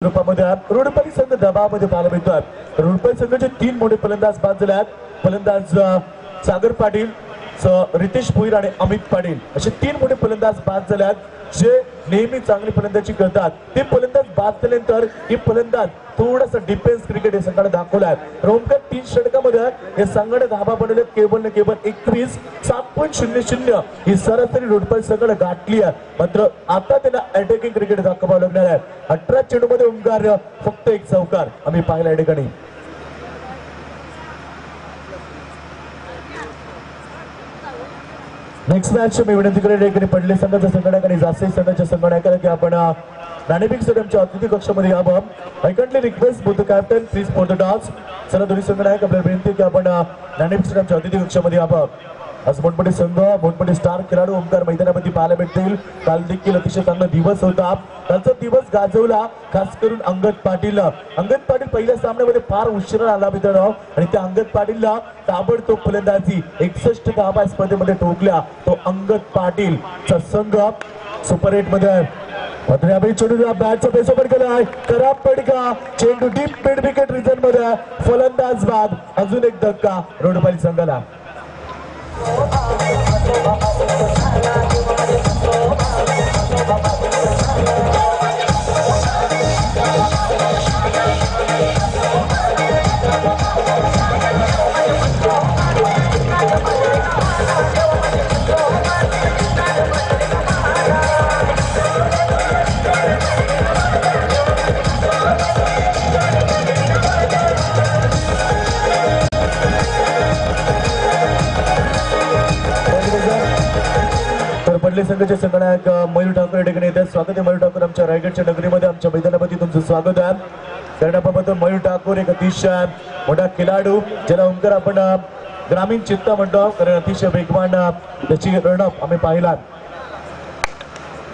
रूपामध्ये रोडपल्ली संघ दबावामध्ये पाहायला मिळतोय. रोडपल्ली संघाचे 3 मोठे फलंदाज बाद झाले आहेत. फलंदाज सागर पाटील, रितेश भोईर आणि अमित पाटील असे 3 मोठे फलंदाज बाद झाले आहेत, जे नेहमी चांगली फलंदाजी करतात. ते फलंदाज बाद झाल्यानंतर हे फलंदाज थोडासा डिफेन्स क्रिकेट हे संघाने दाखवलाय. रोमकर 3 षटकामध्ये हे संघाने धाबा बनवले केवळ 21 7.00 ही सरासरी रोडपल्ली संघाने गाठली आहे. मात्र आता त्यांना अटॅकिंग क्रिकेट दाखवावं लागणार आहे. 18 चेंडूमध्ये ओंकार फक्त 1 चौकार आम्ही पाहिला या ठिकाणी. नेक्स्ट मॅच मी विनंती करेन पडले संघाच्या संघटक आणि जास्ती संघाच्या संघटकाला की आपण नाणेफेक स्टेडियमच्या अतिथी कक्षामध्ये यावं. I kindly request both the captain please for the dogs. चला दोन्ही संघटक आपल्याला विनंती की आपण नाणेफेक स्टेडियमच्या अतिथी कक्षामध्ये यावं. आज मोठमोठे संघ मोठमोठे स्टार खेळाडू ओंकार मैदानामध्ये पाहायला भेटतील. काल देखील अतिशय चांगला दिवस होता. कालचा दिवस गाजवला खास करून अंगद पाटील. अंगद पाटील पहिल्या सामन्यामध्ये फार उशिरा आला मित्रांनो आणि त्या अंगद पाटीलला ताबडतोब फलंदाजी 61 धावा स्पर्धेमध्ये ठोकल्या. तो अंगद पाटीलचा संघ सुपर 8 मध्ये मात्र चेंडू बॅटचा पेस ओपन केलाय. खराब पडका चेंडू डीप मिड विकेट रिजन मध्ये फलंदाज बाद. अजून एक धक्का रोडपल्ली संघाला. पडले संघाचे संघटक मयूर ठाकूर या ठिकाणी येतात. स्वागत आहे मयूर ठाकूर आमच्या रायगडच्या नगरीमध्ये आमच्या मैदानामध्ये तुमचं स्वागत आहे. कर्णाबाबत मयूर ठाकूर एक अतिशय मोठा खेळाडू ज्याला ओंकार आपण ग्रामीण चित्ता म्हणतो, कारण अतिशय वेगवान त्याची रनअप आम्ही पाहिला.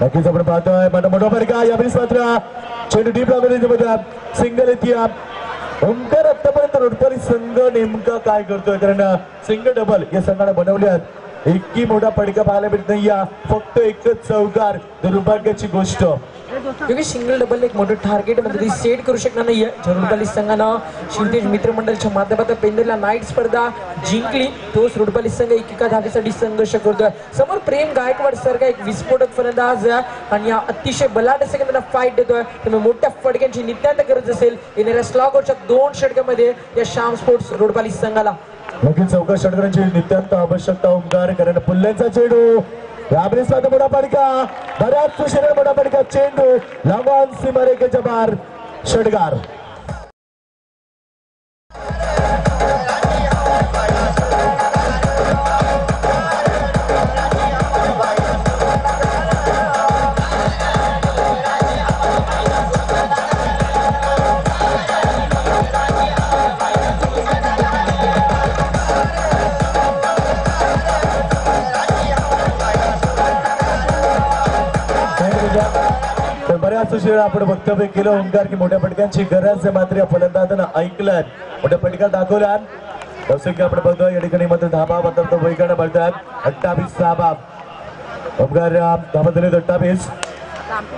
नक्कीच आपण पाहतोय मोठा फरका यावेळेस मात्र चेंडू डीप लागवडीमध्ये सिंगल येते. ओंकार आतापर्यंत रोडपल्ली संघ नेमका काय करतोय, कारण सिंगल डबल या संघाने बनवले आहेत. इतकी मोठा पडका पाहायला भेटत नाही. फक्त एकच चौकार दुर्भाग्याची गोष्ट, क्योंकि सिंगल डबल एक मोठं टार्गेट मध्ये सेट करू शकणार नाहीये. रोडपल्ली संघानं शिवतेज मित्रमंडळाच्या माध्यमातून पेंडलला नाईट स्पर्धा जिंकली. तोच रोडपल्ली संघ एकेका धावेसाठी संघर्ष करतोय. समोर प्रेम गायकवाड सारखा एक विस्फोटक फलंदाज आणि या अतिशय बलाढ्य संघाला फाईट देतोय. त्यामुळे मोठ्या फटक्यांची नितांत गरज असेल येणाऱ्या स्लॉगरच्या 2 षटकामध्ये या श्याम स्पोर्ट्स रोडपल्ली संघाला. नक्कीच चौका षटकांची नितांत आवश्यकता ओंकार, कारण पुल्ल्यांचा चेंडू यावेळेस मोठा पडका बऱ्याच उशिरा मोठा पडका चेंडू लांबून सीमारेषेच्या बाहेर षटकार. बऱ्याच उशिरा आपण वक्तव्य केलं ओंकार की मोठ्या फटक्यांची गरज आहे, मात्र या फलंदाजानं ऐकलं. मोठ्या फटका दाखवल्या. जसं की आपण बघतो या ठिकाणी मात्र धाबा मात्र वैकांना बळतात 28 धाबा. ओंकार धाबा दिले 28.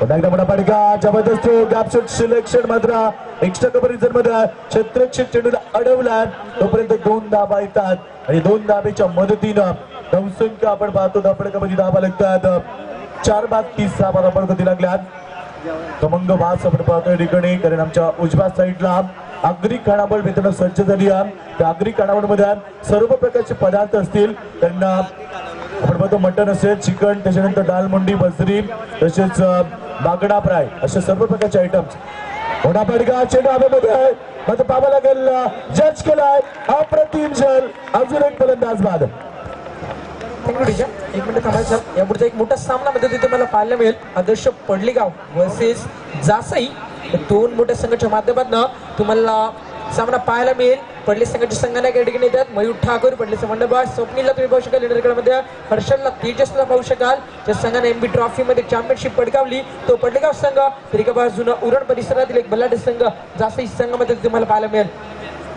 एकदा मोठा फटका जबरदस्त गॅपशॉट सिलेक्शन मात्र एक्स्ट्रा कव्हर रिझन मध्ये क्षेत्ररक्षक चेंडूला अडवला. तोपर्यंत 2 धाबा येतात आणि 2 धाबेच्या मदतीनं बहुसंख्य आपण पाहतो धापडकामध्ये धाबा लागतात. 4 बाद 30 धाबा धापडकती लागल्यात. तमंग वास आपण पाहतोय या ठिकाणी, कारण आमच्या उजव्या साईडला आगरी खानावळ मित्रांनो सज्ज झाली आहे. त्या आगरी खानावळमध्ये सर्व प्रकारचे पदार्थ असतील. त्यांना आपण पाहतो मटन असेल, चिकन, त्याच्यानंतर दाल मुंडी, बजरी, तसेच बागडा फ्राय असे सर्व प्रकारचे आयटम्स. मोठा फटका चेंडू हवेमध्ये मात्र पाहावं लागेल. जज केलाय अप्रतिम जल. अजून एक फलंदाज बाद. एक मिनिट थांबायचं. यापुढचा एक मोठा सामना मध्ये तुम्हाला पाहायला मिळेल. आदर्श पडलेगाव वर्सेस जासई. 2 मोठ्या संघाच्या माध्यमातून तुम्हाला सामना पाहायला मिळेल. पडले संघाच्या संघाने या ठिकाणी येतात. मयूर ठाकूर पडले संबंध स्वप्नीलला तुम्ही पाहू शकाल. लिडरकडे हर्षलला, तेजसला पाहू शकाल. ज्या संघाने एमबी ट्रॉफी मध्ये चॅम्पियनशिप पटकावली तो पडलेगाव संघ. तर एका बाजूने उरण परिसरातील एक बलाढ्य संघ जासई संघामध्ये तुम्हाला पाहायला मिळेल.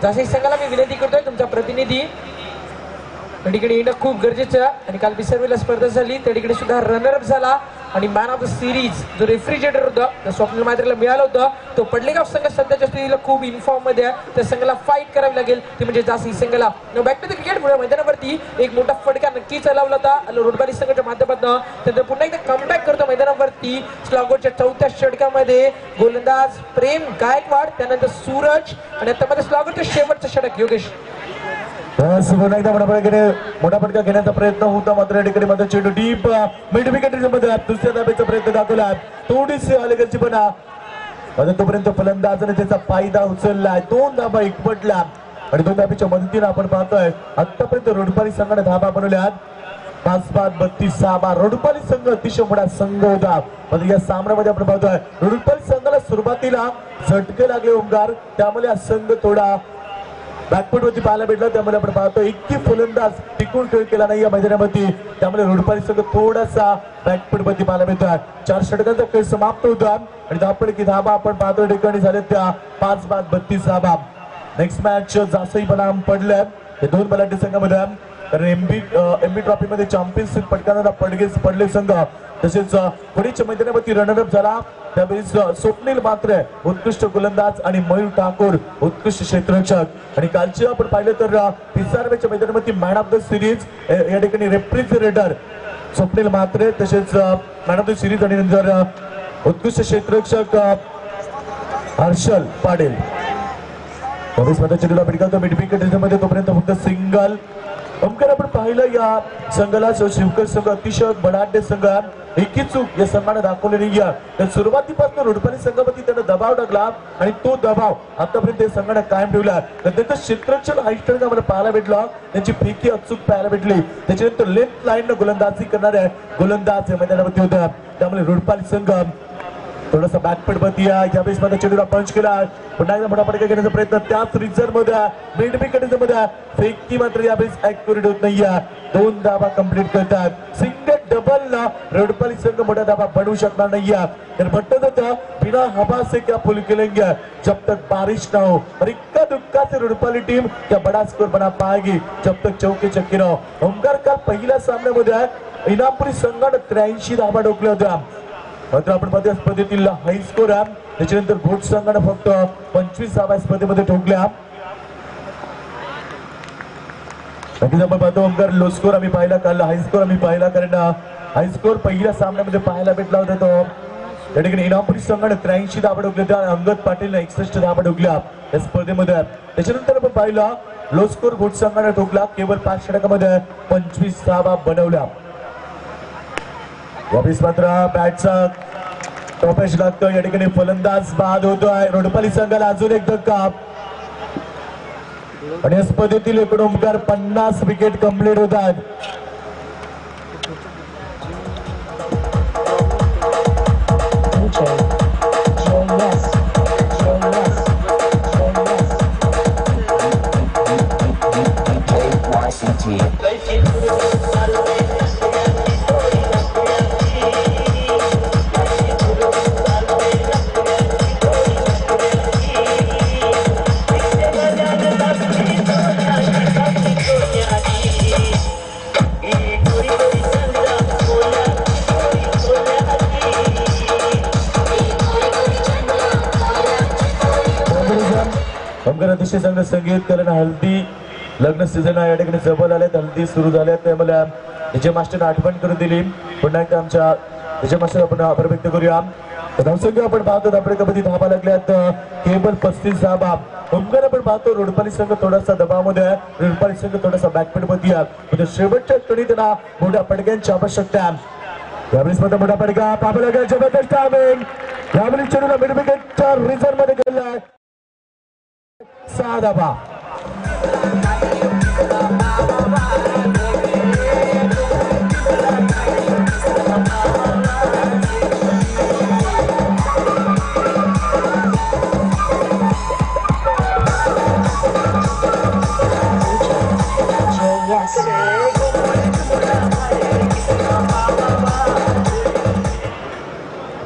जासई संघाला मी विनंती करतोय तुमचा प्रतिनिधी त्या ठिकाणी येणं खूप गरजेचं आहे. आणि काल विसर्वेला स्पर्धा झाली त्या ठिकाणी सुद्धा रनर अप झाला. आणि मॅन ऑफ द सिरीज जो रेफ्रिजरेटर होता त्या स्वप्नील म्हात्रेला मिळालं होतं. तो पडलेगाव संघ सध्याच्या स्थितीला खूप इन्फॉर्म मध्ये आहे. त्या संघाला फाईट करावी लागेल ती म्हणजे जासी संघाला. बॅक टू द क्रिकेट मैदानावरती एक मोठा फटका नक्कीच लावला होता रोडबारी संघाच्या माध्यमातून. त्यानंतर पुन्हा एकदा कमबॅक करतो मैदानावरती स्लॉगरच्या 4थ्या षटकामध्ये गोलंदाज प्रेम गायकवाड, त्यानंतर सूरज आणि आता मध्ये स्लॉगरचं शेवटचं षटक योगेश. मोठा फटका घेण्याचा प्रयत्न होता मात्र या ठिकाणी मध्ये चेंडू डीप मिड विकेट मध्ये दुसऱ्या धाब्याचा प्रयत्न दाखवला. थोडीशी अलीकडची पण तोपर्यंत फलंदाजाने त्याचा फायदा उचललाय. 2 धाबा एकवटला आणि 2 धाब्याच्या मदतीने आपण पाहतोय आतापर्यंत रोडपाली संघाने धाबा बनवल्यात 5-32. रोडपाली संघ अतिशय मोठा संघ होता. या सामन्यामध्ये आपण पाहतोय रोडपाली संघाला सुरुवातीला झटके लागले ओमकार, त्यामुळे हा संघ थोडा बॅकफुट वरती पाहायला भेटला. त्यामुळे आपण पाहतो इतकी फलंदाज टिकून खेळ केला नाही या मैदानामध्ये, त्यामुळे रोडपाली संघ थोडासा बॅकफुट वरती पाहायला मिळतोय. 4 षटकांचा खेळ समाप्त होता आणि धापडकी धाबा आपण पाहतो ठिकाणी झाले त्या 5-32. नेक्स्ट मॅच जासई बनाम पडल्या हे 2 बलाढ्य संघामध्ये, कारण एमबी ट्रॉफी मध्ये चॅम्पियनशिप पटकावणारा पडले संघ तसेच पुढीच्या मैदानावरती रनरअप झाला. त्यावेळी स्वप्नील म्हात्रे उत्कृष्ट गोलंदाज आणि मयूर ठाकूर उत्कृष्ट क्षेत्ररक्षक. आणि कालची आपण पाहिलं तर 30व्या मैदानावरती मॅन ऑफ द सिरीज या ठिकाणी रेफ्रिजरेटर स्वप्नील म्हात्रे, तसेच मॅन ऑफ द सिरीज आणि नंतर उत्कृष्ट क्षेत्ररक्षक हर्षल पाटील. चेंडूला पिटकावतो मिड विकेट मध्ये, तोपर्यंत फक्त सिंगल. ओमकार आपण पाहिलं या संघाला शिवकर संघ अतिशय बलाढ्य संघ एकी चूक या संघाने दाखवली नाही. तर सुरुवातीपासून रोडपाली संघावरती त्याने दबाव टाकला आणि तो दबाव आतापर्यंत संघाने कायम ठेवला. तर त्यांचं क्षेत्ररक्षण हायस्टर्न आम्हाला पाहायला भेटलं, त्यांची फेकी अचूक पाहायला भेटली. त्याच्यानंतर लेफ्ट लाईन गोलंदाजी करणाऱ्या गोलंदाज मैदानावरती होत्या. त्यामुळे रोडपाली संघ थोडासा बॅकफुट वरती यावेळेस मध्ये चेंडूला पंच केला. पुन्हा एकदा मोठा फटका घेण्याचा प्रयत्न त्याच रिझर्व मध्ये मिड विकेट मध्ये फेकी मात्र यावेळेस ऍक्युरेट होत नाहीये. 2 धाबा कंप्लीट करतात. सिंगल डबल ला रोडपाली संघ मोठा धाबा बनवू शकणार नाहीये. तर म्हणतात होतं बिना हवा से क्या फुल खेलेंगे जब तक बारिश ना हो. और इक्का दुक्का से रोडपाली टीम क्या बड़ा स्कोर बना पाएगी जब तक चौके चक्के ना हो. ओमकार काल पहिल्या सामन्यामध्ये इनामपुरी संघाने 83 धाबा ठोकल्या होत्या, मात्र आपण पाहतो स्पर्धेतील हाय स्कोर आहे. त्याच्यानंतर भोट संघाने फक्त 25 धाबा स्पर्धेमध्ये ठोकल्या. नक्कीच आपण पाहतो ओमकार लो स्कोर आम्ही पाहिला, काल हाय स्कोर आम्ही पाहिला, कारण हाय स्कोर पहिल्या सामन्यामध्ये पाहायला भेटला होता. तो या ठिकाणी इनामपुरी संघाने 83 धाबा ठोकल्या होत्या, अंगद पाटीलने 61 धाबा ठोकल्या या स्पर्धेमध्ये. त्याच्यानंतर आपण पाहिलं लो स्कोर भोट संघाने ठोकला, केवळ 5 षटकामध्ये 25 धाबा बनवल्या. यावेळेस मात्र बॅटचा टॉपेश लागतो. या ठिकाणी फलंदाज बाद होतोय. रोडपाली संघाला अजून एक धक्का आणि या स्पर्धेतील एकूण ओमकार 50 विकेट कंप्लीट होतात. अतिशय चांगलं संगीत कारण हल्दी लग्न सीझन या ठिकाणी जवळ आले, हल्दी सुरू झाल्या, त्यामुळे विजय मास्टरने आठवण करून दिली. पुन्हा एकदा आमच्या विजय मास्टर आपण आभार व्यक्त करूया. धावसंख्या आपण पाहतो आपल्या कबड्डी धाबा लागल्यात केवळ 35 धाबा. ओमकार आपण पाहतो रोडपाली संघ थोडासा दबावामध्ये आहे, रोडपाली संघ थोडासा बॅकफुट मध्ये आहे. शेवटच्या कडीत त्यांना मोठ्या फटक्यांची आवश्यकता आहे. यावेळेस मोठा फटका पाहावा लागेल. जबरदस्त टायमिंग यावेळी चेंडूला मिड विकेटच्या रिझर्व मध्ये गेलाय. 6 धाबा.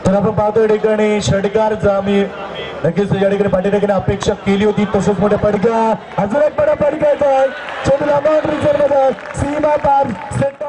तर आपण पाहतो ठिकाणी षटकारचा आम्ही नक्कीच या ठिकाणी पाठीराखीने अपेक्षा केली होती. तसंच मोठ्या पडक्या अजून एक मोठा पडका येतोय चेंडूला मॉन रिझर्व मध्ये सीमा पार सेट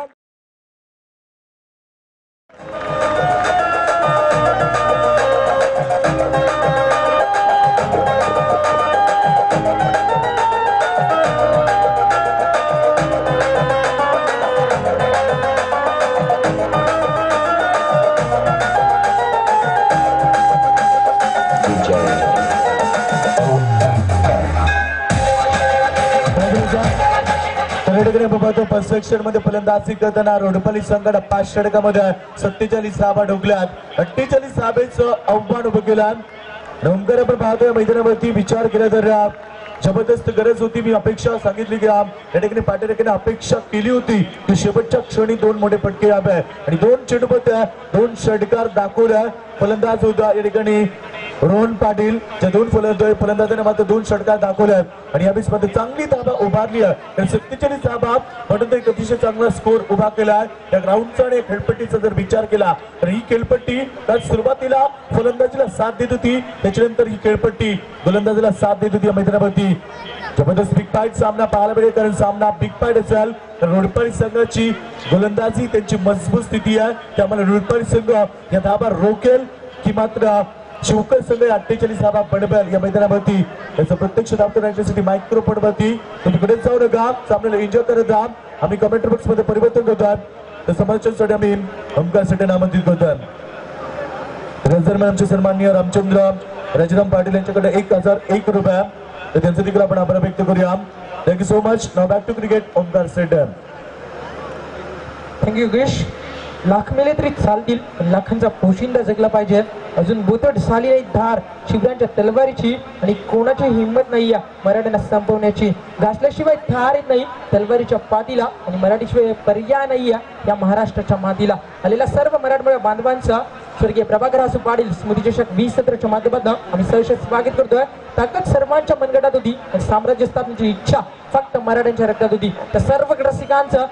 तर या ठिकाणी आपण पाहतो फर्स्ट सेक्शन मध्ये फलंदाजी करताना रोडपली संघाने 5 षटकामध्ये 47 धावा ठोकल्यात. 48 धावेचं आव्हान उभं केलं. ओमकार आपण पाहतोय मैदानावरती विचार केला तर जबरदस्त गरज होती. मी अपेक्षा सांगितली की या ठिकाणी पाटील अपेक्षा केली होती की शेवटच्या क्षणी 2 मोठे फटके यावे आणि 2 चेंडूपत्या 2 षटकार दाखवल्या. फलंदाज होता या ठिकाणी रोहन पाटील, ज्या 2 फलंदाजांना मात्र 2 षटकार दाखवल्या आणि या मॅच मध्ये चांगली धावा उभारली आहे. 47 धावा म्हणून एक अतिशय चांगला स्कोर उभा केला. या ग्राउंडचा आणि खेळपट्टीचा जर विचार केला तर ही खेळपट्टी सुरुवातीला फलंदाजीला साथ देत होती, त्याच्यानंतर ही खेळपट्टी गोलंदाजीला साथ देत होती. या मैदानावरती जबरदस्त बिग फाईट सामना पाहायला मिळेल, कारण सामना बिग फाईट असेल तर रोडपाडी संघाची गोलंदाजी त्यांची मजबूत स्थिती आहे, त्यामुळे रोडपाडी संघ या धावा रोखेल की मात्र शिवकर संघ 48 धावा बनवेल. या मैदानावरती त्याचं प्रत्यक्ष धावतो राहण्यासाठी मायक्रो पडवरती तुम्ही कडे जाऊ नका, सामन्याला एन्जॉय करत राहा. आम्ही कमेंट बॉक्स मध्ये परिवर्तन करतो तर समालोचनासाठी आम्ही ओमकारसाठी नामांकित करतो. आमचे सन्माननीय रामचंद्र राजाराम पाटील यांच्याकडे 1001 रुपये, तर त्यांचं देखील आपण आभार व्यक्त करूया. Thank you so much. Now back to cricket Omkar stadium. Thank you Yogesh. Lakh मेले तरी चालतील, पण लाखांचा पोशिंदा जगला पाहिजे. अजून बोथट झाली नाही धार शिवरायांच्या तलवारीची आणि कोणाची हिंमत नाही या मराठ्यांना संपवण्याची. घासल्याशिवाय धार येत नाही तलवारीच्या पातीला आणि मराठीशिवाय पर्याय नाही या महाराष्ट्राच्या मातीला. आलेल्या सर्व मराठमोळ्या बांधवांचा स्वर्गीय प्रभाकर आसू पाटील स्मृती चषक 2017च्या माध्यमातून आम्ही सहर्ष स्वागत करतोय. ताकद सर्वांच्या मनगटात होती आणि साम्राज्य स्थापनेची इच्छा फक्त मराठ्यांच्या रक्तात होती. त्या सर्व रसिकांचं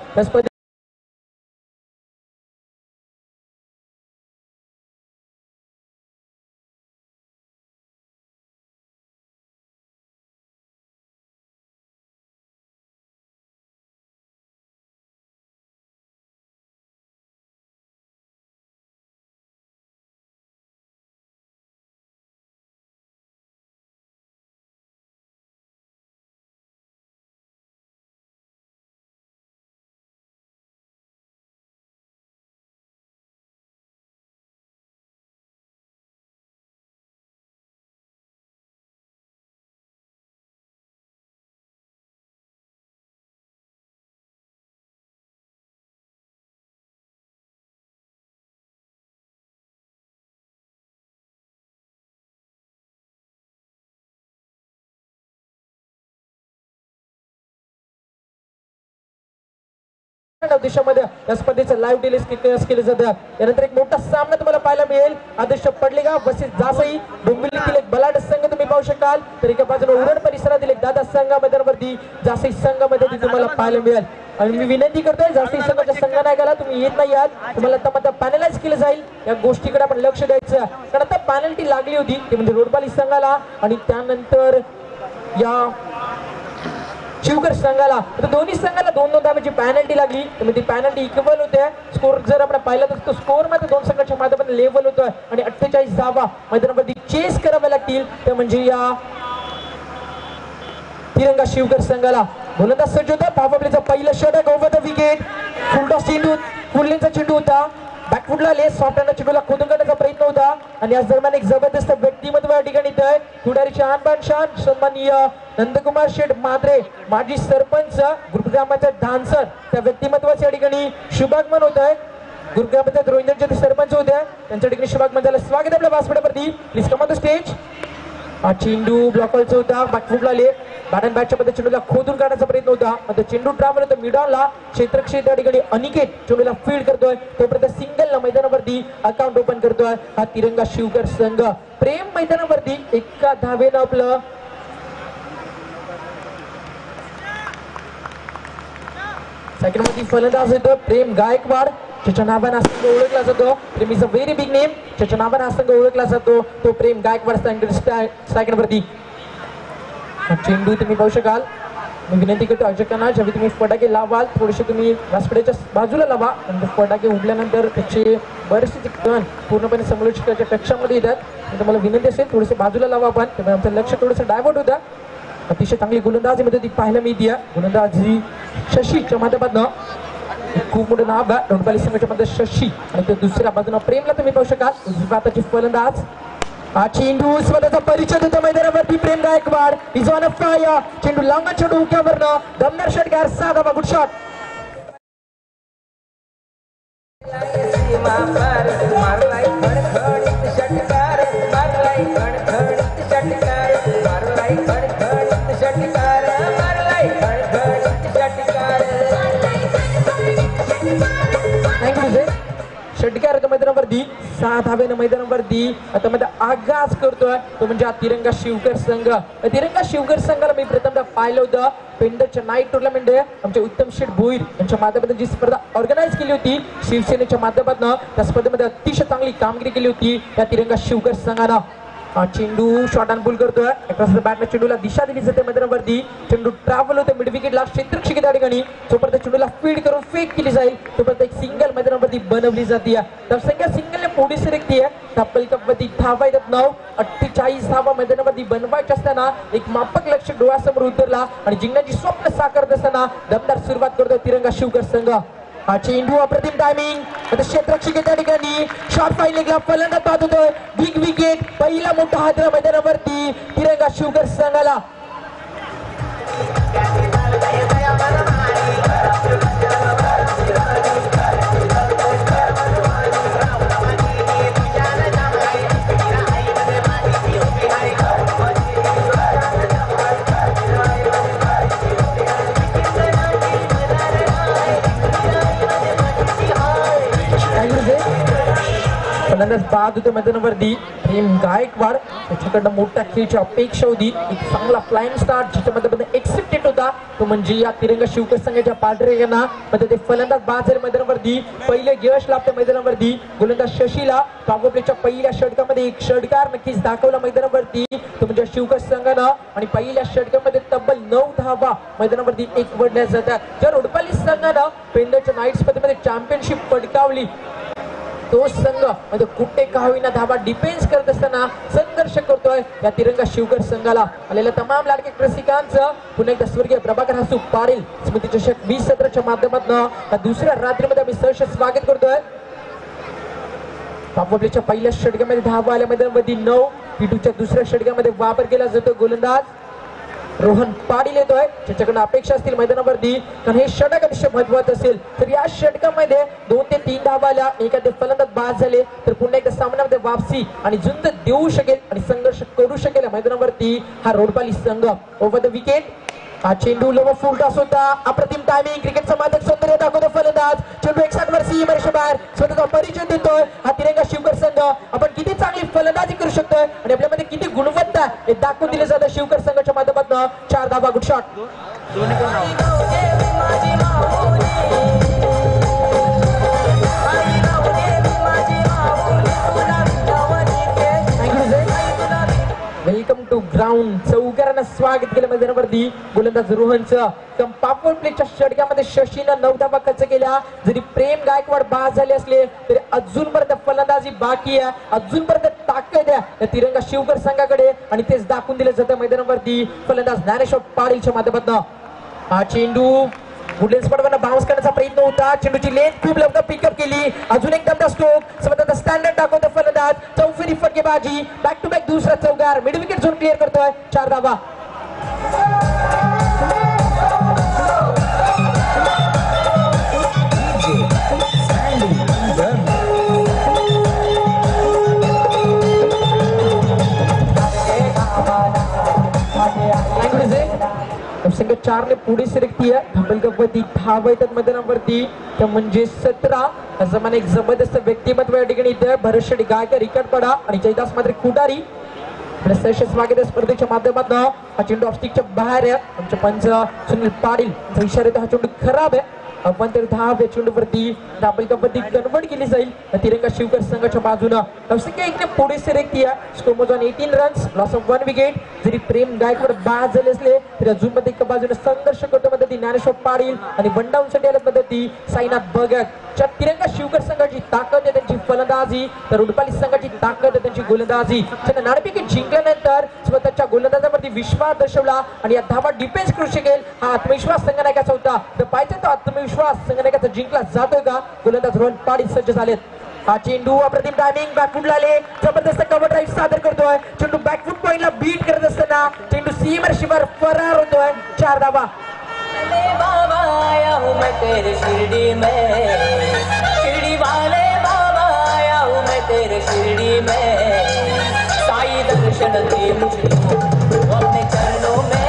देशामध्ये या स्पर्धेचं लाईव्ह टेलिकास्ट केलं जातं. यानंतर एक मोठा सामना तुम्हाला पाहायला मिळेल. आदर्श पडलेगाव वर्सेस जासई. डोंबिवलीतील एक बलाढ्य संघ तुम्ही पाहू शकाल, तर एका बाजूला उरण परिसरातील एक दादा संघ मैदानावरती जासई संघामध्ये तुम्हाला पाहायला मिळेल. आणि मी विनंती करतोय जासई संघाच्या संघनायकाला तुम्ही येत नाही आहात, तुम्हाला आता पॅनलाइज केलं जाईल. या गोष्टीकडे आपण लक्ष द्यायचं, कारण आता पॅनल्टी लागली होती ती म्हणजे रोडपाली संघाला आणि त्यानंतर या शिवकर संघाला. तर दोन्ही संघाला 2-2 धावांची पॅनल्टी लागली, तर ती पॅनल्टी इक्वल होते. स्कोर जर आपण पाहिला तर तो स्कोर मध्ये 2 संघाच्या माध्यमातून लेवल होतोय आणि 48 धावा मैदानामध्ये चेस कराव्या लागतील. ते म्हणजे या तिरंगा शिवकर संघाला. गोलंदाज सज्ज होता. धावपलीचा पहिला षटक ओव्हर द विकेट. फुलटॉस चेंडू, फुललेनचा चेंडू होता. बॅकफुटला लेस सॉफ्टहँड चेंडूला खोदून काढण्याचा प्रयत्न होता आणि याच दरम्यान एक जबरदस्त व्यक्तिमत्व या ठिकाणी येतंय. पुढारी शान सन्माननीय नंदकुमार शेठ मात्रे, माजी सरपंच गुरुग्रामाचे डान्सर, त्या व्यक्तिमत्वाच्या ठिकाणी शुभागमन होत आहे. गुरुग्रामाचे रोहिंदरचे ते सरपंच होते, त्यांच्या ठिकाणी शुभागमन झालं. स्वागत आपल्या व्यासपीठावरती. Please come on the stage. हा चेंडू ब्लॉकरचा होता. बॅकफुटला ले बॅटन बॅटच्या मध्ये चेंडूला खोदून काढण्याचा प्रयत्न होता, पण चेंडू ट्रॅव्हल होतो मिडॉनला. क्षेत्रक्षेत्र या ठिकाणी अनिकेत चेंडूला फील्ड करतोय, तोपर्यंत सिंगलला मैदानावरती अकाउंट ओपन करतोय हा तिरंगा शिवकर संघ. प्रेम मैदानावरती एका धावेनं आपलं सेकंड मध्ये फलंदाज येतो प्रेम गायकवाड, त्याच्या नावाने हा संघ ओळखला जातो. Prem is a very big name, त्याच्या नावाने हा संघ ओळखला जातो. तो प्रेम गायकवाड सेकंड वरती. चेंडू तुम्ही पाहू शकाल. मी विनंती करतो अर्चकांना, जेव्हा तुम्ही फटाके लावाल थोडेसे तुम्ही व्यासपीठाच्या बाजूला लावा, आणि फटाके उडल्यानंतर त्याचे बरेचसे कण पूर्णपणे समालोचकाच्या कक्षामध्ये येतात. तुम्हाला विनंती असेल थोडेसे बाजूला लावा आपण, त्यामुळे आमचं लक्ष थोडंसं डायव्हर्ट होतं. अतिशय चांगली गोलंदाजी मध्ये ती पाहायला मिळते. गोलंदाजी शशीच्या माध्यमातून खूप मोठं नाव आहे रोडपाली संघाच्या मध्ये शशी, आणि त्या दुसऱ्या बाजूला प्रेमला तुम्ही पाहू शकाल. उजव्या हाताची फलंदाज हा चेंडू स्वतःचा परिचय देतो मैदानावरती Prem Gaikwad is on a fire. चेंडू लांब चेंडू उक्यावरनं दमदार षटकार 6 धावा गुड शॉट. षटकार मैदानावरती 6 धावेनं मैदानावरती आता मध्ये आगाज करतोय तो म्हणजे तिरंगा शिवकर संघ. तिरंगा शिवकर संघाला मी प्रथमतः पाहिलं होतं पेंडरच्या नाईट टुर्नामेंट आमचे उत्तम शेठ भोईर यांच्या माध्यमातून जी स्पर्धा ऑर्गनाईज केली होती शिवसेनेच्या माध्यमातून त्या स्पर्धेमध्ये अतिशय चांगली कामगिरी केली होती त्या तिरंगा शिवकर संघानं. चेंडू शॉर्ट अँड पुल करतोय अक्रॉस द बॅटला चेंडूला दिशा दिली जाते मैदानावरती. चेंडू ट्रॅव्हल होते मिड विकेटला क्षेत्ररक्षक त्या ठिकाणी तोपर्यंत चेंडूला फीड करून फेक केली जाईल तोपर्यंत एक सिंगल मैदानावरती बनवली जाते. तर संख्या सिंगलने पुढे सरकतीये. कपल कपवरती धावा येतात 9 48 धावा मैदानावरती बनवायच्या असताना एक मापक लक्ष डोळ्यासमोर उतरला आणि जिंकण्याची स्वप्न साकारत असताना दमदार सुरुवात करतोय तिरंगा शिवकर संघ. हा चेंडू अप्रतिम टायमिंग क्षेत्ररक्षक त्या ठिकाणी शॉट फाईन लेगला फलंदाज पाहत होतोय बिग विकेट पहिला मोठा हादरा मैदानावरती तिरंगा शिवकर संघाला. फलंदाज बाद होते मैदानावरती प्रेम गायकवाड त्याच्याकडनं मोठ्या खेळची अपेक्षा होती. एक चांगला फ्लाइंग स्टार्ट ज्याच्यामध्ये एक्सेप्टेड होता तो म्हणजे या तिरंगा शिवकर संघाच्या पाठरेखांना मध्ये ते फलंदाज बाद झाले मैदानावरती. पहिले यश लाभते मैदानावरती गोलंदाज शशीला पॉवर प्लेच्या पहिल्या षटकामध्ये एक षटकार नक्कीच दाखवला मैदानावरती तो म्हणजे शिवकर संघानं आणि पहिल्या षटकामध्ये तब्बल 9 धावा मैदानावरती एक वडल्या जातात. ज्या रोडपाली संघानं पेंडरच्या नाईट स्पर्धेमध्ये चॅम्पियनशिप पटकावली तो संघ म्हणजे कुठे का होईना धावा डिफेन्स करत असताना संघर्ष करतोय या तिरंगा शिवकर संघाला. आलेल्या तमाम लाडके रसिकांचं पुन्हा एकदा स्वर्गीय प्रभाकर हसू पाटील स्मृती चषक 2017च्या माध्यमातून दुसऱ्या रात्रीमध्ये आम्ही सहर्ष स्वागत करतोय. पापलेच्या पहिल्या षटकामध्ये धावा आल्या मैदानामध्ये 9 P2च्या दुसऱ्या षटकामध्ये वापर केला जातो गोलंदाज रोहन पाटील येतोय ज्याच्याकडून अपेक्षा असतील मैदानावरती कारण हे षटक अतिशय महत्वाचं असेल. तर या षटकामध्ये 2 ते 3 धावा आल्या एखादे फलंदाज बाद झाले तर पुन्हा एकदा सामन्यामध्ये वापसी आणि झुंज देऊ शकेल आणि संघर्ष करू शकेल मैदानावरती हा रोडपाली संघ. ओव्हर द विकेट हा चेंडू लोवर फुल टॉस होता अप्रतिम टायमिंग क्रिकेटचं मादक सौंदर्य दाखवतो फलंदाज. चेंडू 61 वर्षीय वर्षभर स्वतःचा परिचय देतोय हा तिरंगा शिवकर संघ. आपण किती चांगली फलंदाजी करू शकतोय आणि आपल्यामध्ये किती गुणवत्ता हे दाखवून दिले जातं शिवकर संघाच्या माध्यमातून. 4 धावा good shot. Welcome to ground चौकारांना स्वागत केलं मैदानावरती गोलंदाज रोहनचं. पापड प्लेच्या षटकामध्ये शशीनं 9 धावा खर्च केल्या. जरी प्रेम गायकवाड बाद झाले असले तरी अजूनपर्यंत फलंदाजी बाकी आहे अजूनपर्यंत ताकद आहे तिरंगा शिवकर संघाकडे आणि तेच दाखवून दिलं जातं मैदानावरती फलंदाज ज्ञानेश्वर पाटीलच्या माध्यमातून. हा चेंडू वुडलँड स्पॉटवर बाउन्स करण्याचा प्रयत्न होता. चेंडूची लेंथ खूप लवकर पिकअप केली. अजून एक दमदार स्ट्रोक स्वतःचा स्टँडर्ड दाखवतो फलंदाज. चौफेरी फटकेबाजी बॅक टू बॅक दुसरा चौकार मिड विकेट झोन क्लिअर करतोय. 4 धावा. संख्या 4 ने पुढे सरकतीये. धबल गवती धावा येतात मैदानावरती त्या म्हणजे 17. असं एक जबरदस्त व्यक्तिमत्व या ठिकाणी इथे भरत शेट्टी गायकर रिकार्ड पडा आणि जयदास मात्रे खुटारी स्वागत स्पर्धेच्या माध्यमातून. हा चेंडू ऑफ स्टिकच्या बाहेर आहे. आमचे पंच सुनील पाटील इशारा हा चेंडू खराब आहे आपण तर धाव चेंडूवरती डबल कबड्डी कन्वर्ट केली जाईल तिरंगा शिवकर संघाच्या बाजूनं. संख्या 1 ने पुढे सरकतीये. स्कोर मोजून 18 रन्स लॉस ऑफ 1 विकेट. जरी प्रेम गायकवाड बाद झाले असले तरी अजूनमध्ये एका बाजूने संघर्ष करतो मदती ज्ञानेश्वर पाटील आणि वन डाऊन साठी आल्यात मदती साईनाथ भगत. तिरंगा शिवकर संघाची ताकद आहे त्यांची फलंदाजी तर उडपाली संघाची ताकद आहे त्यांची गोलंदाजी. त्यांना नाणेफेक जिंकल्यानंतर स्वतःच्या गोलंदाजावरती विश्वास दर्शवला आणि या धावा डिफेन्स करू शकेल हा आत्मविश्वास संघनायकाचा होता. तर पाहिजे तो आत्मविश्वास संघनायकाचा जिंकला जातोय का. गोलंदाज रोहन पाटील सज्ज झालेत. हा चेंडू अप्रतिम टायमिंग बॅकफुटला आले, जबरदस्त कव्हर ड्राईव्ह सादर करतोय. चेंडू बॅकफुट पॉइंटला बीट करत असताना चेंडू सीमर शिवार फरार होतोय. 4 धावा. बाबा आया हूँ मैं तेरे शिरडी में, शिरडी वाले बाबा आया हूँ मैं तेरे शिरडी में, साई दर्शन दे मुझको अपने चरणों में.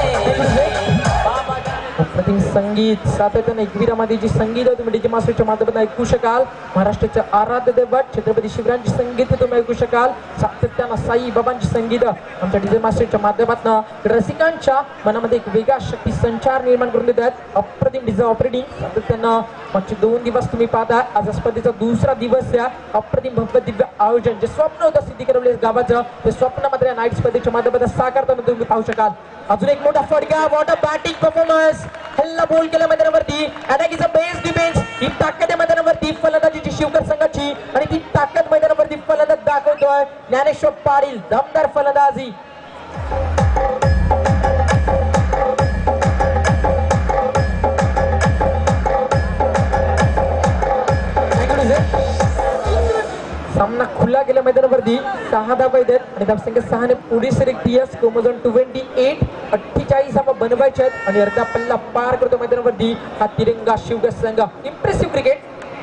बाबा अप्रतिम संगीत सातत्याने एकविरामध्ये जी संगीत आहे तुम्ही डीजे मास्टरच्या माध्यमातून ऐकू शकाल. महाराष्ट्राचे आराध्य दैवत छत्रपती शिवरायांचे संगीत तुम्ही ऐकू शकाल. सातत्यानं साई बाबांची संगीत आमच्या डीजे मास्टरच्या माध्यमातून रसिकांच्या मनामध्ये एक वेगळा शक्ती संचार निर्माण करून देत आहेत. अप्रतिम डीजे ऑपरेटिंग सातत्यानं मागचे 2 दिवस तुम्ही पाहता. आज स्पर्धेचा दुसरा दिवस या अप्रतिम भव्य दिव्य आयोजन जे स्वप्न होतं सिद्धी करवले गावाचं ते स्वप्न मात्र या नाईट स्पर्धेच्या माध्यमातून साकारताना तुम्ही पाहू शकाल. अजून एक मोठा फटका. What a batting performance. हल्ला बॉल केला मैदानावरती. Attack is a best defence. ही ताकद आहे मैदानावरती फलंदाजीची शिवकर संघाची आणि ती ताकद मैदानावरती फलंदाज दाखवतोय ज्ञानेश्वर पाटील. दमदार फलंदाजी. सामना खुला गेला मैदानावरती. 6 धावा आहेत आणि धावसंख्या 6 ने पुढे सरकती आहे. स्कोमोझोन 28 48 धावा बनवायचे आहेत आणि अर्धा पल्ला पार करतो मैदानावरती हा तिरंगा शिवकर संघ. Impressive cricket.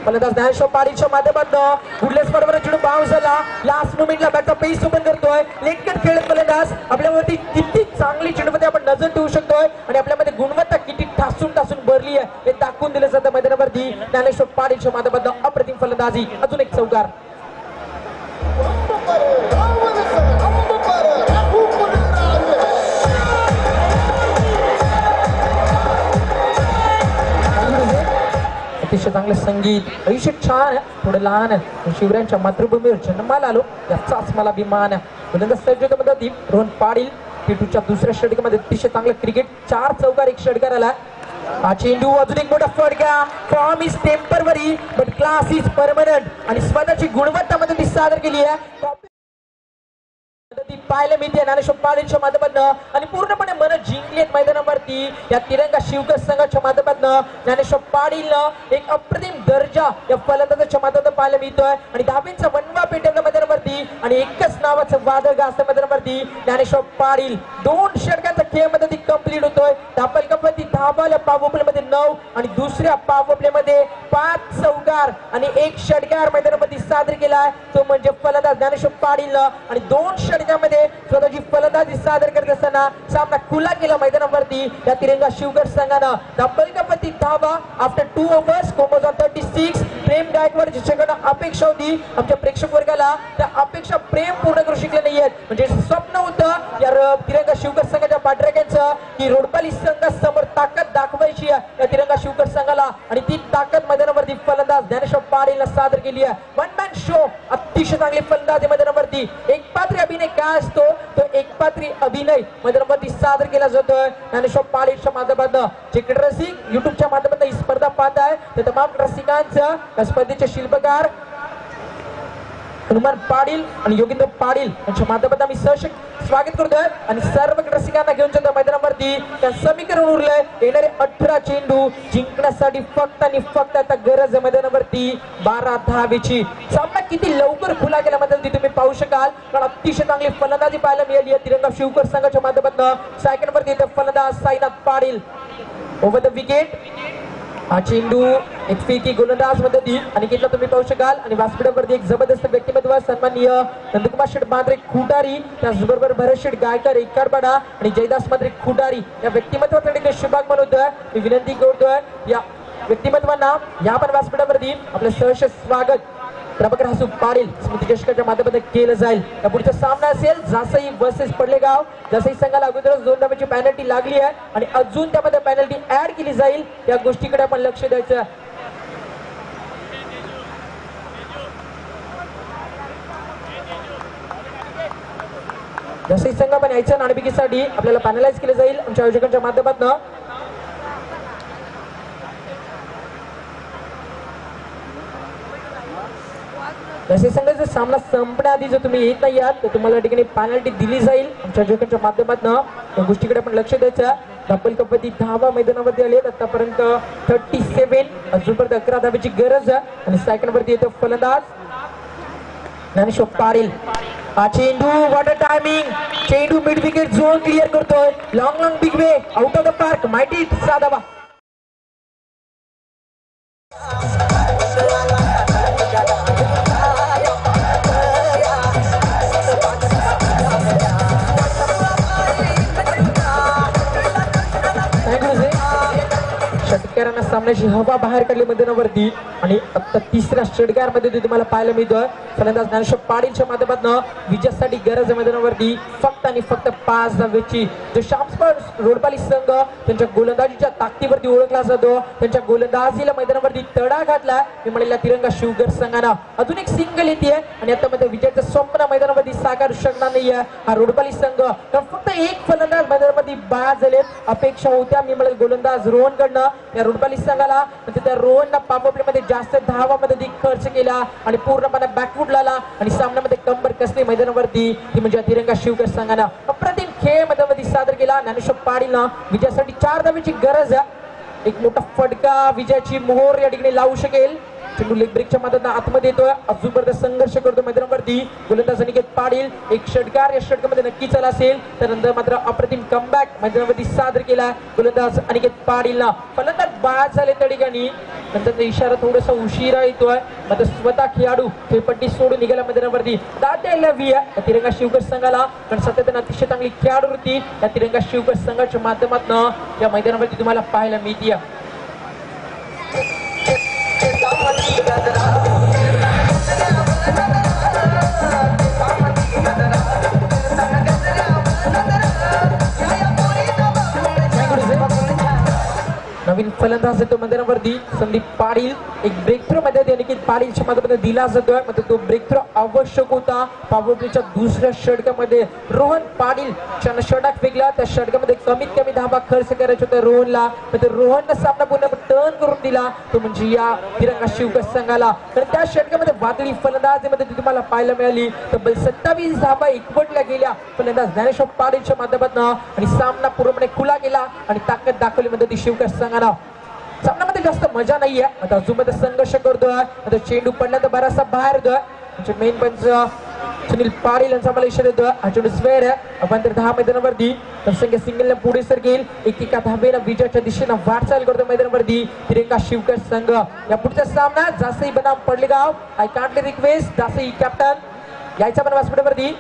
फलंदाज ज्ञानेश्वर पाटीलच्या माध्यमातून गुडलेस बरोबर चेंडू बाउन्स झाला. लास्ट मोमेंटला बॅटचा पेस ओपन करतोय. लेगकट खेळत फलंदाज आपल्यावरती किती चांगली चेंडूमध्ये आपण नजर ठेवू शकतोय आणि आपल्यामध्ये गुणवत्ता किती ठासून भरली आहे हे दाखवून दिलं जातं मैदानावरती. ज्ञानेश्वर पाटीलच्या माध्यमातून अप्रतिम फलंदाजी. अजून एक चौकार. अतिशय चांगलं संगीत. आयुष्य छान आहे, थोडं लहान आहे. शिवरायांच्या मातृभूमीवर जन्माला आलो याचाच मला अभिमान आहे. सज्जमध्ये रोहन पाटील टी2च्या दुसऱ्या षटकामध्ये अतिशय चांगलं क्रिकेट. 4 चौकार 1 षटकार आला. हा चेंडू अजून एक मोठा फटका. Form is temporary but class is permanent आणि स्वतःची गुणवत्ता मध्ये ती सादर केली आहे. पाहायला मिळते ज्ञानेश्वर पाटीलच्या माध्यमातून आणि पूर्णपणे मन जिंकलेत मैदानावरती या तिरंगा शिवकर संघाच्या माध्यमातून. ज्ञानेश्वर पाटीलनं एक अप्रतिम दर्जा या फलंदाजाच्या माध्यमातून पाहायला मिळतोय आणि धाब्यांचा वनवा पेटवला मैदानावरती आणि एकच नावाचं वादळ गाजतं मैदानावरती. ज्ञानेश्वर पाटील 2 षटकांचा खेळ मध्ये ती कंप्लीट होतोय. धापल कपती धाबाला पावोपले मध्ये 9 आणि दुसऱ्या पावोपले मध्ये 5 चौकार आणि 1 षटकार मैदानावरती सादर केलाय. तो म्हणजे फलंदाज ज्ञानेश्वर पाटीलनं आणि 2 षटकामध्ये स्वतःची फलंदाजी सादर करत असताना सामना खुला केला मैदानावरती या तिरंगा शिवकर संघानं. धापल कपती धाबा आफ्टर 2 ओव्हर्स. स्कोमोझोन 36. प्रेम गायकवाड ज्याच्याकडनं अपेक्षा होती आमच्या प्रेक्षक वर्गाला त्या अपेक्षा प्रेम पूर्ण करू शकले नाहीयेत. म्हणजे स्वप्न होतं या तिरंगा शिवकर संघाच्या पाठराख्यांचं की रोडपाली संघासमोर ताकद दाखवायची आहे या तिरंगा शिवकर संघाला आणि ती ताकद मैदानावरती फलंदाज ज्ञानेश्वर पाटीलनं सादर केली आहे. One man show. अतिशय चांगली फलंदाजी मैदानावरती. एकपात्री अभिनय काय असतो तो एकपात्री अभिनय मैदानावरती सादर केला जातोय ज्ञानेश्वर पाटीलच्या माध्यमातून. जे रसिक युट्यूबच्या माध्यमातून ही स्पर्धा पाहत आहे त्या तमाम रसिकांचं या स्पर्धेचे शिल्पकार हनुमान पाटील आणि योगेंद्र पाटील यांच्या माध्यमातून आम्ही सहर्ष स्वागत करतोय आणि सर्व रसिकांना घेऊन जातो मैदानावरती. त्या समीकरण उरलंय. येणारे 18 चेंडू जिंकण्यासाठी फक्त आणि फक्त आता गरज आहे मैदानावरती 12 धावेची. सामना किती लवकर खुला गेला मैदानावरती तुम्ही पाहू शकाल कारण अतिशय चांगली फलंदाजी पाहायला मिळाली आहे तिरंगा शिवकर संघाच्या माध्यमातून. सेकंड वरती फलंदाज Sainath Patil over the wicket. हा चेंडू एक फिरकी गोलंदाज मध्ये आणि कितला तुम्ही पाहू शकाल आणि व्यासपीठावरती एक जबरदस्त व्यक्तिमत्व सन्माननीय नंदकुमार शेठ मात्रे खुटारी त्याचबरोबर भरत शेठ गायकर एकारपाडा आणि जयदास मात्रे खुटारी या व्यक्तिमत्वासाठी शुभागमन होतोय. मी विनंती करतोय या व्यक्तिमत्वांना या पण व्यासपीठावरती आपलं सहर्ष स्वागत प्रभाकर हसू पाटील स्मृती चषकाच्या माध्यमातून केलं जाईल. या पुढचा सामना असेल जासई वर्सेस पडलेगाव. जासई संघाला अगोदरच 2 धावांची पेनल्टी लागली आहे आणि अजून त्यामध्ये पेनल्टी ऍड केली जाईल या गोष्टीकडे आपण लक्ष द्यायचं. जासई संघ पण यायचं नाणेफेकीसाठी आपल्याला पॅनलाइज केलं जाईल आमच्या आयोजकांच्या माध्यमातून. जासई संघाचा सामना संपण्याआधी जर तुम्ही येत नाही आहात तर तुम्हाला या ठिकाणी पेनल्टी दिली जाईल आमच्या आयोजकांच्या माध्यमातून. या गोष्टीकडे आपण लक्ष द्यायचं. धब्बल कबड्डी धावा मैदानावरती आले आतापर्यंत 37. अजूनपर्यंत 11 धावेची गरज आहे आणि सेकंड वरती येतो फलंदाज ज्ञानेश्वर पाटील हा चेंडू वॉटर टायमिंग चेंडू मिड विकेट झोन क्लिअर करतोय long big way out of the park माहिती साधावा षटकारांना सामन्याची हवा बाहेर काढली मैदानावरती आणि आता तिसऱ्या षटकार मध्ये तुम्हाला पाहायला मिळतोय फलंदाज ज्ञानेश्वर पाटीलच्या माध्यमातून विजयासाठी गरज आहे मैदानावरती फक्त आणि फक्त 5 धावेची जो शामस्पर्स रोडपाली संघ त्यांच्या गोलंदाजीच्या ताकदीवरती ओळखला जातो त्यांच्या गोलंदाजीला मैदानावरती तडा घातला मी म्हणलेला तिरंगा शिवगर संघानं अजून एक सिंगल येते आणि आता मध्ये विजयाचं स्वप्न मैदानावरती साकारू शकणार नाहीये हा रोडपाली संघ तर फक्त एक फलंदाज मैदानामध्ये बाद झाले अपेक्षा होत्या मी म्हणेल गोलंदाज रोहनकडनं या रोडपाली संघाला म्हणजे त्या रोहनला पॉवर मध्ये जास्त धावामध्ये खर्च केला आणि पूर्णपणे बॅकफुट लाला आणि सामन्यामध्ये कंबर कसली मैदानावरती ती म्हणजे तिरंगा शिवकर संघानं अप्रतिम खेळ मैदानामध्ये सादर केला ज्ञानेश्वर पाटीलनं विजयासाठी 4 धावेची गरज आहे एक मोठा फटका विजयाची मोहर या ठिकाणी लावू शकेल चेंडू लेग ब्रेकच्या माध्यमातून आतमध्ये येतोय अजून पर्यंत संघर्ष करतो मैदानावरती गोलंदाज अनिकेत पाटील एक षटकार या षटकामध्ये नक्की चाल असेल त्यानंतर मात्र अप्रतिम कमबॅक मैदानावरती सादर केला गोलंदाज अनिकेत पाटीलला फलंदाज बाद झाले त्या ठिकाणी नंतर इशारा थोडासा उशिरा येतोय मात्र स्वतः खेळाडू खेळपट्टी सोडून निघाला मैदानावरती दाद्याला तिरंगा शिवकर संघाला कारण सातत्याने अतिशय चांगली खेळाडूवृत्ती या तिरंगा शिवकर संघाच्या माध्यमातून या मैदानावरती तुम्हाला पाहायला मिळते नवीन फलंदाज येतो मैदानावरती संदीप पाटील एक ब्रेक थ्रो मध्ये अनिकेत पाटीलच्या माध्यमातून दिला जातोय मात्र तो ब्रेक थ्रो आवश्यक होता पॉवर प्लेच्या दुसऱ्या षटकामध्ये रोहन पाटील ज्यानं षटक फेकला त्या षटकामध्ये कमीत कमी धावा खर्च करायचे होते रोहनला मात्र रोहननं सामना पुन्हा टर्न करून दिला तो म्हणजे या तिरंगा शिवकर संघाला तर त्या षटकामध्ये वादळी फलंदाजीमध्ये तुम्हाला पाहायला मिळाली तब्बल 27 धावा एकवटल्या गेल्या फलंदाज ज्ञानेश्वर पाटीलच्या माध्यमातून आणि सामना पूर्णपणे खुला गेला आणि ताकद दाखवली मध्ये शिवकर संघाला सामन्यामध्ये जास्त मजा नाहीये आता अजून मध्ये संघर्ष करतोय आता चेंडू पडला तर बराचसा बाहेर येतोय मेन पंच सुनील पाटील यांचा मला इशारा देतोय हा चेंडू स्वेड आहे अभ्यंतर 10 मैदानावरती तर संघ सिंगलने पुढे सरकेल एकेका धावेला विजयाच्या दिशेने वाटचाल करतो मैदानावरती तिरंगा शिवकर संघ या पुढचा सामना जासई बनाम Padalegaon I कांटली request Jasai captain यायचा पण व्यासपीठावरती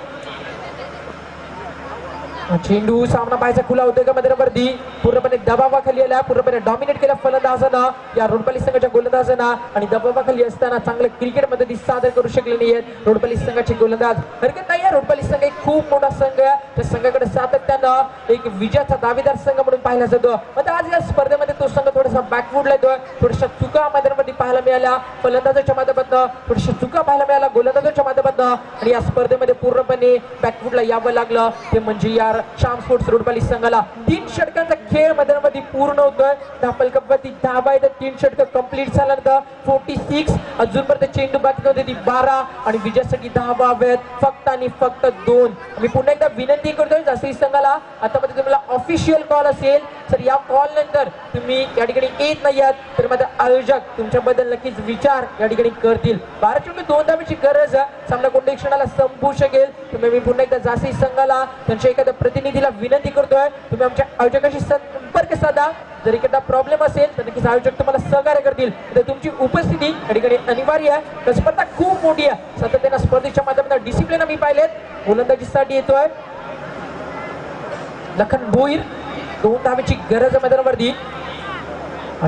चेंडू सामना पाहायचा खुला होतोय का मैदानावरती पूर्णपणे दबावाखाली आला पूर्णपणे डॉमिनेट केला फलंदाजांना या रोडपाली संघाच्या गोलंदाजांना आणि दबावाखाली असताना चांगलं क्रिकेट मध्ये सादर करू शकले नाहीयेत रोडपाली संघाचे गोलंदाज हरकत नाही रोडपाली संघ एक खूप मोठा संघ आहे त्या संघाकडे सातत्यानं एक विजयाचा दावेदार संघ म्हणून पाहिला जातो मात्र आज या स्पर्धेमध्ये तो संघ थोडासा बॅकफुटला येतोय थोड्याशा चुका मैदानामध्ये पाहायला मिळाल्या फलंदाजाच्या माध्यमातून थोड्याशा चुका पाहायला मिळाल्या गोलंदाजाच्या माध्यमातून आणि या स्पर्धेमध्ये पूर्णपणे बॅकफुटला यावं लागलं ते म्हणजे या श्याम स्पोर्ट्स रोडपाली संघाला 3 षटकांचा खेळ मैदानामध्ये पूर्ण होतोय धापल कपवरती धावा येतात 3 षटक कंप्लीट झाल्यानंतर 46 अजूनपर्यंत चेंडू बाकी होते ती 12 आणि विजयासाठी धावा हव्यात फक्त आणि फक्त 2 मी पुन्हा एकदा विनंती करतोय जासई संघाला आता मध्ये तुम्हाला ऑफिशियल कॉल असेल तर या कॉल नंतर तुम्ही या ठिकाणी येत नाही आहात तर माझा आयोजक तुमच्याबद्दल नक्कीच विचार या ठिकाणी करतील 12 चेंडू 2 धावेची गरज आहे सामना कोणत्याही क्षणाला संपू शकेल तुम्ही मी पुन्हा एकदा जासई संघाला त्यांच्या एखाद्या प्रतिनिधीला विनंती करतोय तुम्ही आमच्या आयोजकाशी संपर्क साधा जर एखादा प्रॉब्लेम असेल तर नक्कीच आयोजक तुम्हाला सहकार्य करतील तर तुमची उपस्थिती या ठिकाणी अनिवार्य आहे तर स्पर्धा खूप मोठी आहे सातत्याने स्पर्धेच्या माध्यमातून डिसिप्लिन आम्ही पाहिलेत गोलंदाजीसाठी येतोय लखन भोईर 2 धावेची गरज आहे मैदानावरती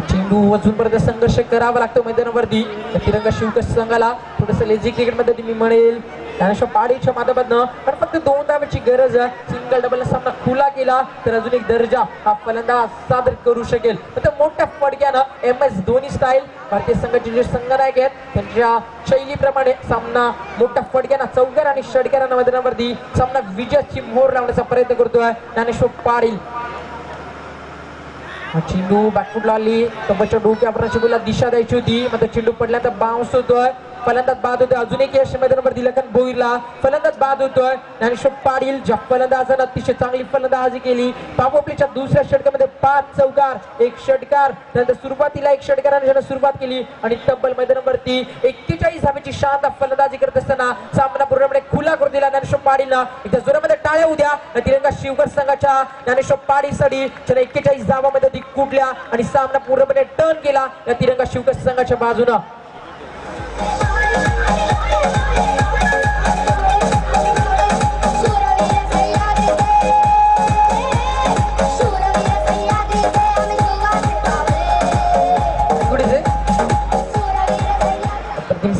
चेंडू अजूनपर्यंत संघर्ष करावा लागतो मैदानावरती तिरंगा शिवकर संघाला थोडस लेझी क्रिकेट मध्ये मी म्हणेल ज्ञानेश्वर पाटीलच्या माध्यमातून पण फक्त 2 धावेची गरज आहे सिंगल डबल सामना खुला केला तर अजून एक दर्जा हा फलंदाज सादर करू शकेल तर मोठ्या फटक्यानं MS धोनी स्टाईल भारतीय संघाचे जे संघनायक आहेत त्यांच्या शैलीप्रमाणे सामना मोठ्या फटक्यानं चौकार आणि षटकारांना मैदानावरती सामना विजयाची मोहर लावण्याचा प्रयत्न करतोय ज्ञानेश्वर पाटील चेंडू बॅकफुटला आली तब्बलच्या डोक्यावर चेंडूला दिशा द्यायची होती मात्र चेंडू पडला तर बाउन्स होतोय फलंदाज बाद होतोय. अजून एक यश मैदानावरती लखन भोईरला फलंदाज बाद होतोय. ज्ञानेश्वर पाटील ज्या फलंदाजानं अतिशय चांगली फलंदाजी केली. पापोपलीच्या दुसऱ्या षटकामध्ये 5 चौकार 1 षटकार, त्यानंतर सुरुवातीला 1 षटकाराने ज्यानं सुरुवात केली आणि तब्बल मैदानावरती 41 धावेची शानदार फलंदाजी करत असताना सामना पूर्णपणे खुला करून दिला ज्ञानेश्वर पाटीलनं. एकदा जोरामध्ये टाळ्या उद्या तिरंगा शिवकर संघाच्या ज्ञानेश्वर पाटीलसाठी ज्याने 41 धावामध्ये ती कुठल्या आणि सामना पूर्णपणे टर्न केला या तिरंगा शिवकर संघाच्या बाजूनं.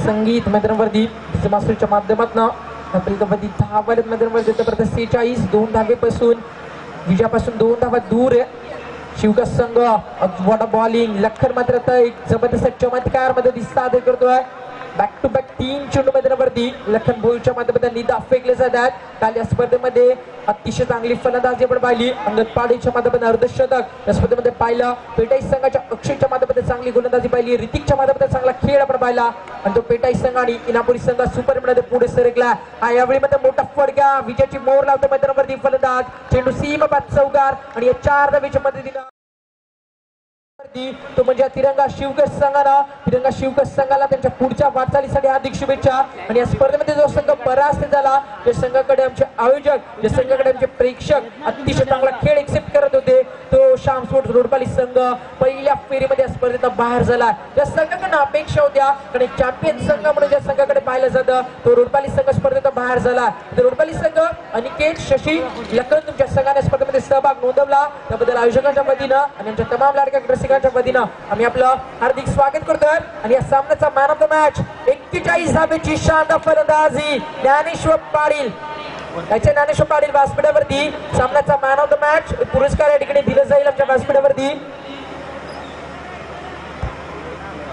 संगीत मैदानावरती मास्टरच्या माध्यमातून आपली कबड्डी 10 वाले मैदानावरती 46 2 धावेपासून विजयापासून 2 धावा दूर शिवकर संघ. वॉटर बॉलिंग लखन मात्र आता एक जबरदस्त चमत्कार मध्ये सादर करतोय. बॅक टू बॅक 3 चेंडू मैदानावरती लखन भोईरच्या माध्यमातून निदा फेकले जातात. काल या स्पर्धेमध्ये अतिशय चांगली फलंदाजी आपण पाहिली. अंगद पाटीलच्या माध्यमातून अर्धशतक या स्पर्धेमध्ये पाहिलं. पेटाई संघाच्या अक्षयच्या माध्यमातून चांगली गोलंदाजी पाहिली. ऋतिकच्या माध्यमातून चांगला खेळ आपण पाहिला आणि तो पेटाई संघ आणि इनापुरी संघ सुपर मध्ये पुढे सरकला. यावेळी मध्ये मोठा फडका विजयाची मोहर लावतो मैदानावरती फलंदाज. चेंडू सीमापार चौकार आणि या 4 धावेच्या मदतीनं तो म्हणजे तिरंगा शिवकर संघाला. तिरंगा शिवकर संघाला त्यांच्या पुढच्या वाटचालीसाठी हार्दिक शुभेच्छा. आणि या स्पर्धेमध्ये जो संघ परास्त झाला त्या संघाकडे आमचे आयोजक, त्या संघाकडे आमचे प्रेक्षक अतिशय चांगला खेळ एक्सेप्ट करत होते. तो श्याम स्पोर्ट्स रोडपाली संघ पहिल्या फेरीमध्ये या स्पर्धेत बाहेर झाला. या संघाकडनं अपेक्षा होत्या कारण चॅम्पियन संघ म्हणून ज्या संघाकडे पाहिलं जातं तो रोडपाली संघ स्पर्धेत बाहेर झाला. तर रोडपाली संघ अनिकेत शशी लखन तुमच्या संघाने स्पर्धेमध्ये सहभाग नोंदवला त्याबद्दल आयोजकांच्या वतीनं आणि आमच्या तमाम लाडक्या रसिकांच्या वतीनं आम्ही आपलं हार्दिक स्वागत करतोय. आणि या सामन्याचा मॅन ऑफ द मॅच 41 धावेची शानदार फलंदाजी ज्ञानेश्वर पाटील. ज्ञानेश्वर पाटील व्यासपीठावरती सामन्याचा मॅन ऑफ द मॅच पुरस्कार या ठिकाणी दिला जाईल. आमच्या व्यासपीठावरती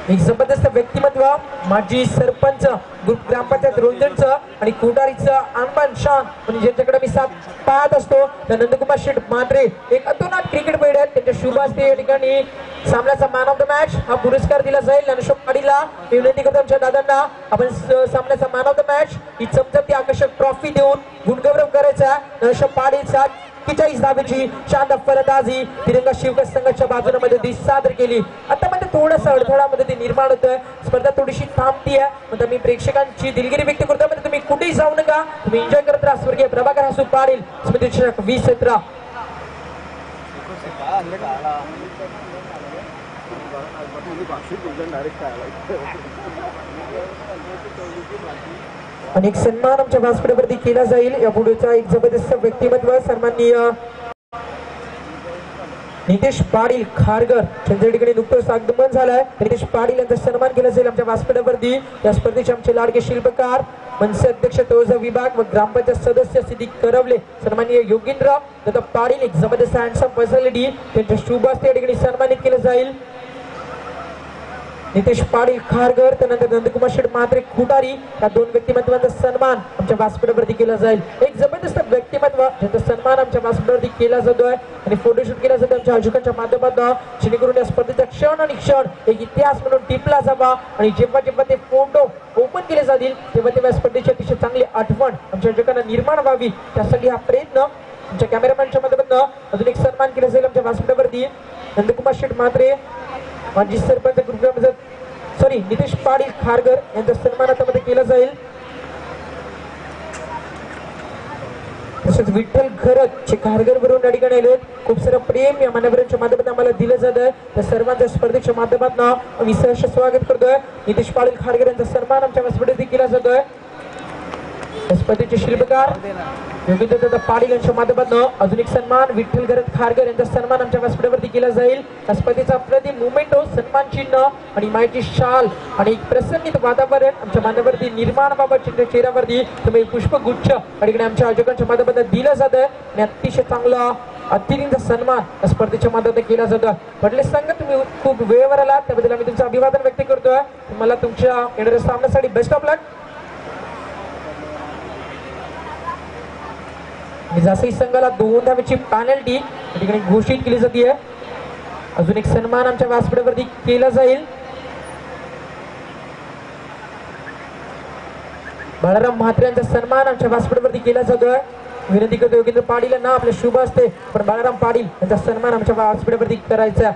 एक जबरदस्त व्यक्तिमत्व माजी सरपंच ग्रामपंचायत रोंजणचं आणि कोटारीचं अनबान शान म्हणजे ज्यांच्याकडे मी साथ पाहत असतो त्या नंदकुमार शेठ मात्रे एक अतोनात क्रिकेट प्लेयर आहेत. त्यांच्या शुभ हस्ते या ठिकाणी सामन्याचा मॅन ऑफ द मॅच हा पुरस्कार दिला जाईल. ज्ञानेश्वर पाटीलला मी विनंती करतो आमच्या दादांना आपण सामन्याचा मॅन ऑफ द मॅच ही चमचमती आकर्षक ट्रॉफी देऊन गुणगौरव करायचा. ज्ञानेश्वर पाटीलचा 41 धावेची शानदार फलंदाजी तिरंगा शिवकर संघाच्या बाजूने मध्ये सादर केली. आता मध्ये थोडासा अडथळा मध्ये निर्माण होतोय. स्पर्धा थोडीशी थांबतीये म्हणजे मी प्रेक्षकांची दिलगिरी व्यक्त करतो. म्हणजे तुम्ही कुठेही जाऊ नका, तुम्ही एन्जॉय करत राहा. स्वर्गीय प्रभाकर हसू पाटील स्मृती 2017 अनेक सन्मान आमच्या व्यासपीठावरती केला जाईल. या पुढेचा एक जबरदस्त व्यक्तिमत्व सन्माननीय नितेश पाटील खारगर त्यांच्या ठिकाणी नुकतंच आगमन झालंय. नितेश पाटील यांचा सन्मान केला जाईल आमच्या व्यासपीठावरती. या स्पर्धेचे आमचे लाडके शिल्पकार मनसे अध्यक्ष तोजा विभाग व ग्रामपंचायत सदस्य सिद्दीक करवले सन्माननीय योगेंद्र दत्त पाटील एक जबरदस्त हँडसम पर्सनॅलिटी त्यांच्या शुभ हस्ते या ठिकाणी सन्मानित केलं जाईल. नितेश पाटील खारगर त्यानंतर नंदकुमार शेठ मात्रे खुटारी या 2 व्यक्तिमत्वांचा सन्मान आमच्या व्यासपीठावरती केला जाईल. एक जबरदस्त व्यक्तिमत्व ज्याचा सन्मान आमच्या व्यासपीठावरती केला जातोय आणि फोटोशूट केला जातो आमच्या आयोजकांच्या माध्यमातून जेणेकरून या स्पर्धेचा क्षण आणि क्षण एक इतिहास म्हणून टिपला जावा आणि जेव्हा जेव्हा ते फोटो ओपन केले जातील तेव्हा तेव्हा स्पर्धेची अतिशय चांगली आठवण आमच्या आयोजकांना निर्माण व्हावी त्यासाठी हा प्रयत्न आमच्या कॅमेरामॅनच्या माध्यमातून अजून एक सन्मान केला जाईल आमच्या व्यासपीठावरती. नंदकुमार शेठ मात्रे माजी सरपंच नितेश पाटील खारगर यांचा सन्मान आता मध्ये केला जाईल. तसेच विठ्ठल घरत जे खारगर वरून या ठिकाणी आले खूप सारं प्रेम या मान्यवरांच्या माध्यमातून आम्हाला दिलं जात आहे. त्या सर्वांच्या स्पर्धेच्या माध्यमातून आम्ही सहर्ष स्वागत करतोय. नितेश पाटील खारगर यांचा सन्मान आमच्या स्पर्धेत केला जातोय. स्पर्धेचे शिल्पकार योगेंद्र दत्त पाटील यांच्या माध्यमातून अजून एक सन्मान विठ्ठल घरत खारगर यांचा सन्मान आमच्या व्यासपीठावरती केला जाईल. या स्पर्धेचा प्रतिम मुमेंटो सन्मान चिन्ह आणि माहिती शाल आणि एक प्रसन्नित वातावरण आमच्या मान्यवरती निर्माण बाबत चेहऱ्यावरती तुम्ही पुष्पगुच्छ आणि आमच्या आयोजकांच्या माध्यमातून दिलं जात आहे आणि अतिशय चांगला अतिरिक्त सन्मान या स्पर्धेच्या माध्यमातून केला जातो. म्हटले सांगा तुम्ही खूप वेळेवर आलात त्याबद्दल आम्ही तुमचं अभिवादन व्यक्त करतोय. तुम्हाला तुमच्या येणाऱ्या सामन्यासाठी बेस्ट ऑफ लक. जासई संघाला 2 धावेची पेनल्टी या ठिकाणी घोषित केली जाते. अजून एक सन्मान आमच्या व्यासपीठावरती केला जाईल. बाळाराम म्हात्रे यांचा सन्मान आमच्या व्यासपीठावरती केला जातोय. विनंती करतो योगेंद्र पाटील यांना आपले शुभ असते पण बाळाराम पाटील यांचा सन्मान आमच्या व्यासपीठावरती करायचा.